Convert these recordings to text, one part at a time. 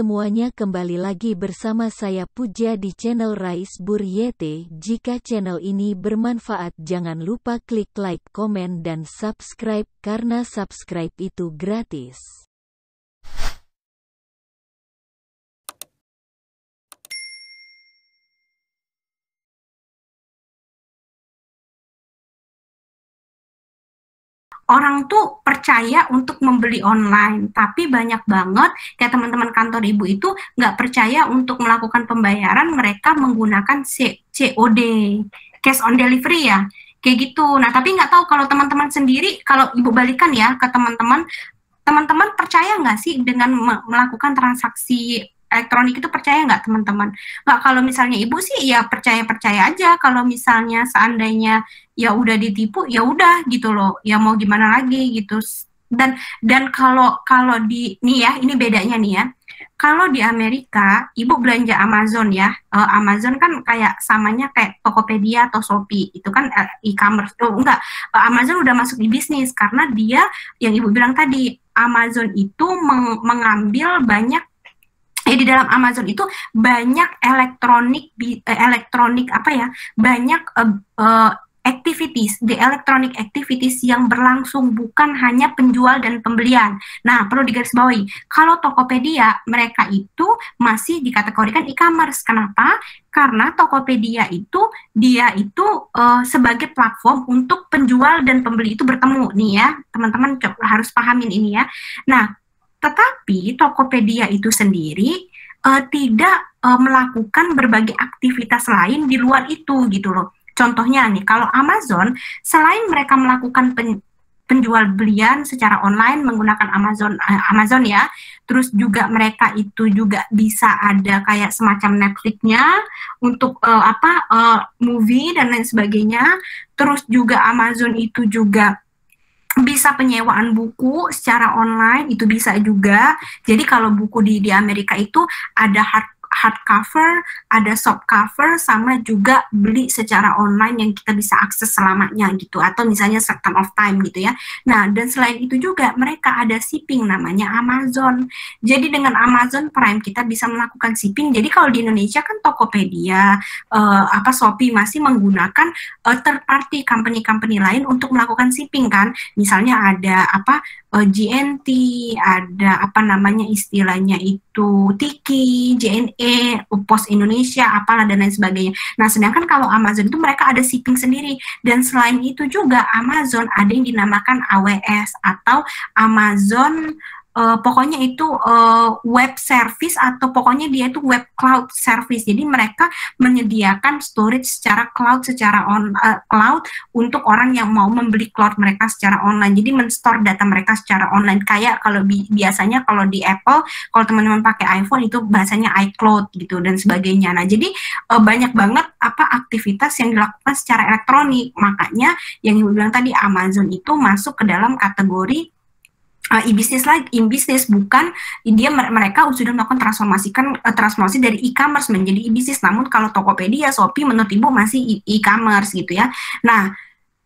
semuanya, kembali lagi bersama saya Puja di channel Rais Buryete. Jika channel ini bermanfaat jangan lupa klik like, komen dan subscribe karena subscribe itu gratis. Orang tuh percaya untuk membeli online, tapi banyak banget kayak teman-teman kantor ibu itu nggak percaya untuk melakukan pembayaran, mereka menggunakan COD, cash on delivery ya, kayak gitu. Nah, tapi nggak tahu kalau teman-teman sendiri, kalau ibu balikan ya ke teman-teman, teman-teman percaya nggak sih dengan melakukan transaksi elektronik itu, percaya nggak teman-teman? Nggak, kalau misalnya ibu sih ya percaya-percaya aja, kalau misalnya seandainya ya udah ditipu ya udah gitu loh, ya mau gimana lagi gitu. Dan kalau kalau di nih ya, ini bedanya nih ya, kalau di Amerika ibu belanja Amazon ya, Amazon kan kayak samanya kayak Tokopedia atau Shopee, itu kan e-commerce. Oh enggak, Amazon udah masuk di bisnis karena dia yang ibu bilang tadi, Amazon itu mengambil banyak, di dalam Amazon itu banyak elektronik apa ya, banyak activities, the electronic activities yang berlangsung, bukan hanya penjual dan pembelian. Nah, perlu digarisbawahi, kalau Tokopedia mereka itu masih dikategorikan e-commerce. Kenapa? Karena Tokopedia itu dia itu sebagai platform untuk penjual dan pembeli itu bertemu nih ya, teman-teman harus pahamin ini ya. Nah, tetapi Tokopedia itu sendiri tidak melakukan berbagai aktivitas lain di luar itu gitu loh. Contohnya nih, kalau Amazon, selain mereka melakukan penjual belian secara online menggunakan Amazon ya, terus juga mereka itu juga bisa ada kayak semacam Netflix-nya untuk movie dan lain sebagainya. Terus juga Amazon itu juga bisa penyewaan buku secara online, itu bisa juga. Jadi kalau buku di Amerika itu ada hardcover, ada soft cover, sama juga beli secara online yang kita bisa akses selamanya gitu, atau misalnya certain of time gitu ya. Nah, dan selain itu juga mereka ada shipping namanya Amazon. Jadi dengan Amazon Prime kita bisa melakukan shipping. Jadi kalau di Indonesia kan Tokopedia, Shopee masih menggunakan third party company-company lain untuk melakukan shipping kan. Misalnya ada GNT, ada apa namanya istilahnya itu Tiki, JNE, Pos Indonesia, apalah dan lain sebagainya. Nah, sedangkan kalau Amazon itu mereka ada shipping sendiri. Dan selain itu juga Amazon ada yang dinamakan AWS atau Amazon pokoknya itu web service, atau pokoknya dia itu web cloud service. Jadi mereka menyediakan storage secara cloud, cloud untuk orang yang mau membeli cloud mereka secara online. Jadi men-store data mereka secara online. Kayak kalau biasanya kalau di Apple, kalau teman-teman pakai iPhone itu bahasanya iCloud gitu dan sebagainya. Nah, jadi banyak banget aktivitas yang dilakukan secara elektronik. Makanya yang ibu bilang tadi, Amazon itu masuk ke dalam kategori e-business, bukan mereka sudah melakukan transformasi dari e-commerce menjadi e-business. Namun kalau Tokopedia, Shopee menurut ibu masih e-commerce gitu ya. Nah,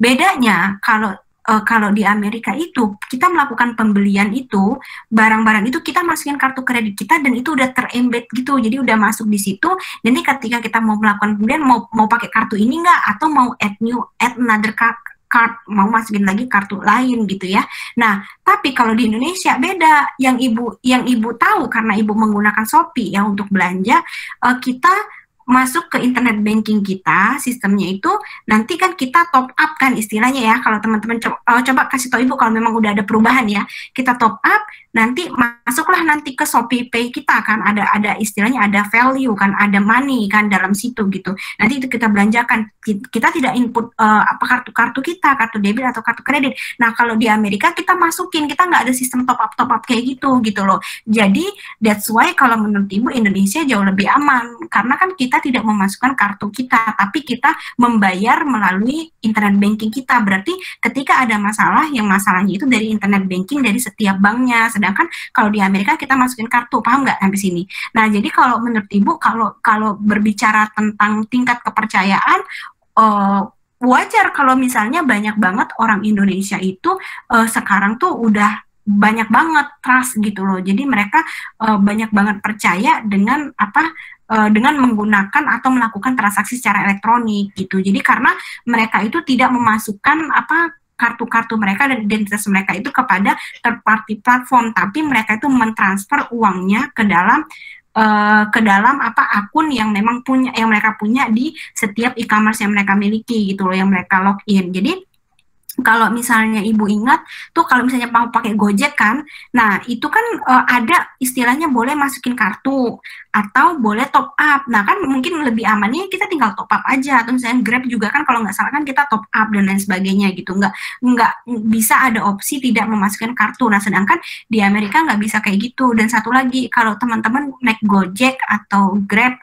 bedanya kalau di Amerika itu kita melakukan pembelian itu, barang-barang itu kita masukin kartu kredit kita dan itu udah terembed gitu, jadi udah masuk di situ. Jadi ketika kita mau melakukan pembelian, mau pakai kartu ini nggak, atau mau add another card, mau masukin lagi kartu lain gitu ya. Nah, tapi kalau di Indonesia beda. Yang ibu tahu karena ibu menggunakan Shopee ya untuk belanja, kita masuk ke internet banking kita, sistemnya itu nanti kan kita top up kan istilahnya ya. Kalau teman-teman coba kasih tahu ibu kalau memang udah ada perubahan ya. Kita top up, nanti masuklah nanti ke Shopee Pay kita kan, ada istilahnya, ada value kan, ada money kan dalam situ gitu. Nanti itu kita belanjakan. Kita tidak input kartu kita, kartu debit atau kartu kredit. Nah, kalau di Amerika kita masukin, kita nggak ada sistem top up kayak gitu loh. Jadi that's why kalau menurut ibu Indonesia jauh lebih aman, karena kan kita tidak memasukkan kartu kita, tapi kita membayar melalui internet banking kita. Berarti ketika ada masalah, yang masalahnya itu dari internet banking, dari setiap banknya. Sedangkan kalau di Amerika kita masukin kartu, paham nggak sampai sini? Nah, jadi kalau menurut ibu, kalau berbicara tentang tingkat kepercayaan, wajar kalau misalnya banyak banget orang Indonesia itu sekarang tuh udah banyak banget trust gitu loh. Jadi mereka banyak banget percaya dengan dengan menggunakan atau melakukan transaksi secara elektronik gitu. Jadi karena mereka itu tidak memasukkan kartu-kartu mereka dan identitas mereka itu kepada third party platform, tapi mereka itu mentransfer uangnya ke dalam akun yang memang yang mereka punya di setiap e-commerce yang mereka miliki gitu loh, yang mereka login. Jadi kalau misalnya Ibu ingat tuh, kalau misalnya mau pakai Gojek kan, nah itu kan ada istilahnya boleh masukin kartu atau boleh top up. Nah kan mungkin lebih amannya kita tinggal top up aja, atau misalnya Grab juga kan kalau nggak salah kan kita top up dan lain sebagainya gitu, nggak bisa ada opsi tidak memasukkan kartu. Nah sedangkan di Amerika nggak bisa kayak gitu. Dan satu lagi, kalau teman-teman naik Gojek atau Grab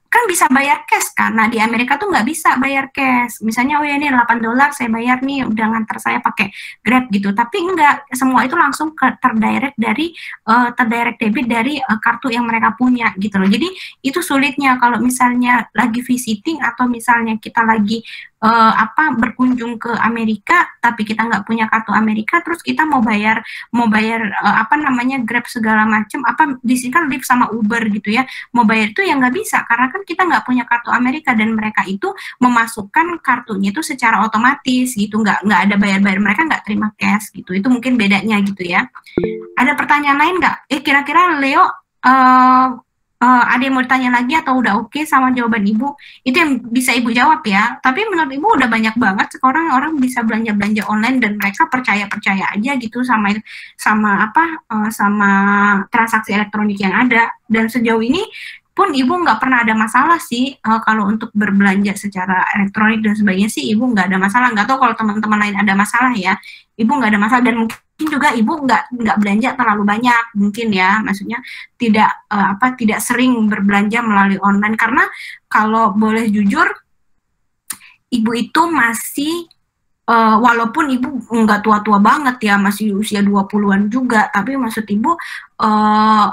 kan bisa bayar cash kan. Nah di Amerika tuh nggak bisa bayar cash. Misalnya oh ya ini $8 saya bayar nih, udah nganter saya pakai Grab gitu. Tapi enggak, semua itu langsung terdirect debit dari kartu yang mereka punya gitu loh. Jadi itu sulitnya kalau misalnya lagi visiting atau misalnya kita lagi berkunjung ke Amerika tapi kita nggak punya kartu Amerika, terus kita mau bayar Grab segala macam, di sini kan Lyft sama Uber gitu ya, mau bayar itu ya nggak bisa karena kan kita nggak punya kartu Amerika, dan mereka itu memasukkan kartunya itu secara otomatis gitu, nggak ada bayar-bayar, mereka nggak terima cash gitu. Itu mungkin bedanya gitu ya. Ada pertanyaan lain nggak? Kira-kira Leo ada yang mau ditanya lagi atau udah oke sama jawaban Ibu? Itu yang bisa Ibu jawab ya. Tapi menurut Ibu udah banyak banget sekarang orang bisa belanja-belanja online dan mereka percaya-percaya aja gitu sama transaksi elektronik yang ada. Dan sejauh ini pun Ibu nggak pernah ada masalah sih kalau untuk berbelanja secara elektronik dan sebagainya sih Ibu nggak ada masalah. Nggak tahu kalau teman-teman lain ada masalah ya. Ibu nggak ada masalah, dan mungkin juga Ibu nggak belanja terlalu banyak mungkin ya, maksudnya tidak sering berbelanja melalui online. Karena kalau boleh jujur, Ibu itu masih walaupun Ibu nggak tua-tua banget ya, masih usia 20-an juga, tapi maksud Ibu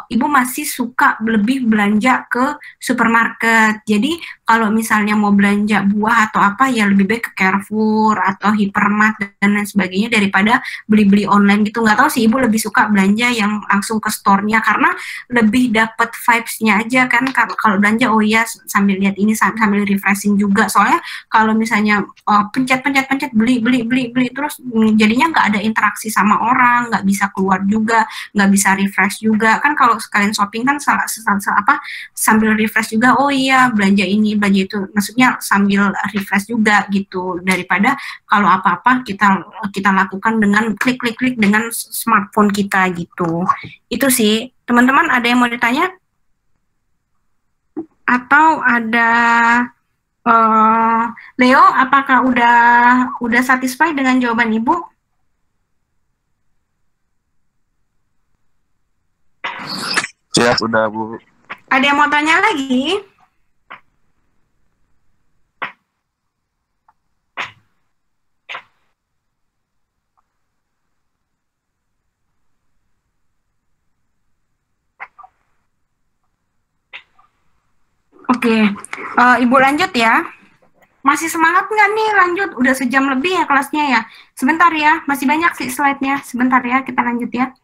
Ibu masih suka lebih belanja ke supermarket. Jadi kalau misalnya mau belanja buah atau apa ya lebih baik ke Carrefour atau Hypermart dan lain sebagainya daripada beli-beli online gitu. Nggak tahu sih, Ibu lebih suka belanja yang langsung ke store-nya karena lebih dapat vibes-nya aja kan. Kalau belanja oh iya sambil lihat ini sambil refreshing juga. Soalnya kalau misalnya pencet beli terus jadinya nggak ada interaksi sama orang, nggak bisa keluar juga, nggak bisa refresh juga kan. Kalau sekalian shopping kan sambil refresh juga, oh iya belanja ini belanja itu, maksudnya sambil refresh juga gitu, daripada kalau apa-apa kita lakukan dengan klik dengan smartphone kita gitu. Itu sih teman-teman. Ada yang mau ditanya atau ada Leo, apakah udah satisfied dengan jawaban Ibu? Siap, udah Bu. Ada yang mau tanya lagi? Oke, Ibu lanjut ya. Masih semangat nggak nih lanjut? Udah sejam lebih ya kelasnya ya. Sebentar ya, masih banyak sih slide-nya. Sebentar ya, kita lanjut ya.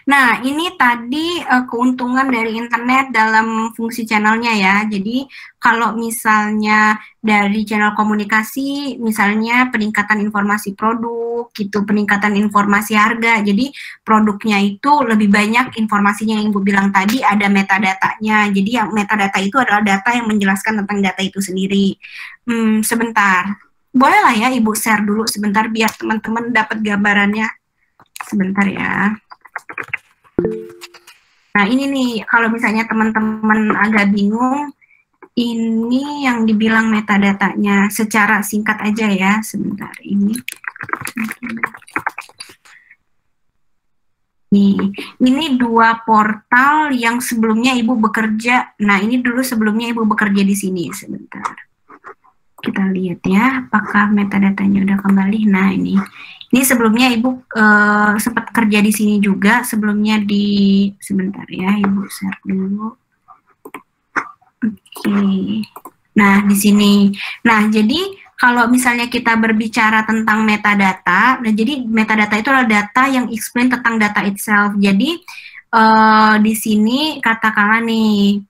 Nah, ini tadi keuntungan dari internet dalam fungsi channelnya ya. Jadi, kalau misalnya dari channel komunikasi, misalnya peningkatan informasi produk, gitu, peningkatan informasi harga. Jadi, produknya itu lebih banyak informasinya yang Ibu bilang tadi, ada metadatanya. Jadi, yang metadata itu adalah data yang menjelaskan tentang data itu sendiri. Sebentar. Boleh lah ya Ibu share dulu sebentar biar teman-teman dapat gambarannya. Sebentar ya. Nah ini nih, kalau misalnya teman-teman agak bingung, ini yang dibilang metadatanya secara singkat aja ya, sebentar ini. Nih, ini dua portal yang sebelumnya Ibu bekerja. Nah ini dulu sebelumnya Ibu bekerja di sini, sebentar. Kita lihat ya, apakah metadatanya udah kembali. Nah ini sebelumnya Ibu sempat kerja di sini juga, sebelumnya sebentar ya, Ibu share dulu. Oke. Nah, di sini. Nah, jadi kalau misalnya kita berbicara tentang metadata, nah jadi metadata itu adalah data yang explain tentang data itself. Jadi di sini katakanlah nih,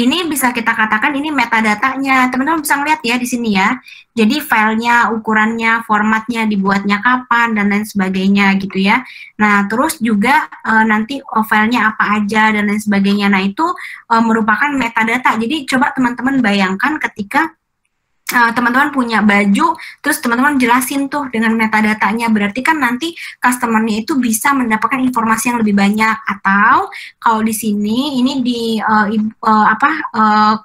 ini bisa kita katakan ini metadatanya. Teman-teman bisa ngeliat ya di sini ya. Jadi filenya, ukurannya, formatnya, dibuatnya kapan, dan lain sebagainya gitu ya. Nah, terus juga nanti filenya apa aja, dan lain sebagainya. Nah, itu merupakan metadata. Jadi coba teman-teman bayangkan ketika teman-teman punya baju, terus teman-teman jelasin tuh dengan metadatanya, berarti kan nanti customer-nya itu bisa mendapatkan informasi yang lebih banyak. Atau kalau di sini ini di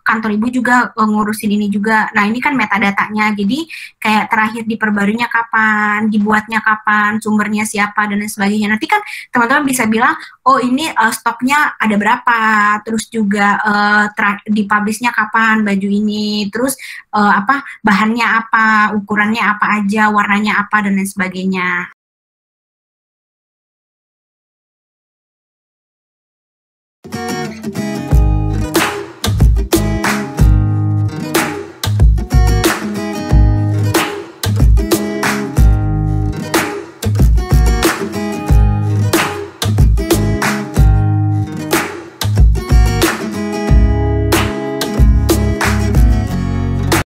kantor ibu juga ngurusin ini juga. Nah, ini kan metadatanya, jadi kayak terakhir diperbarunya kapan, dibuatnya kapan, sumbernya siapa, dan lain sebagainya. Nanti kan teman-teman bisa bilang, oh ini stoknya ada berapa, terus juga dipublishnya kapan baju ini, terus bahannya apa, ukurannya apa aja, warnanya apa, dan lain sebagainya.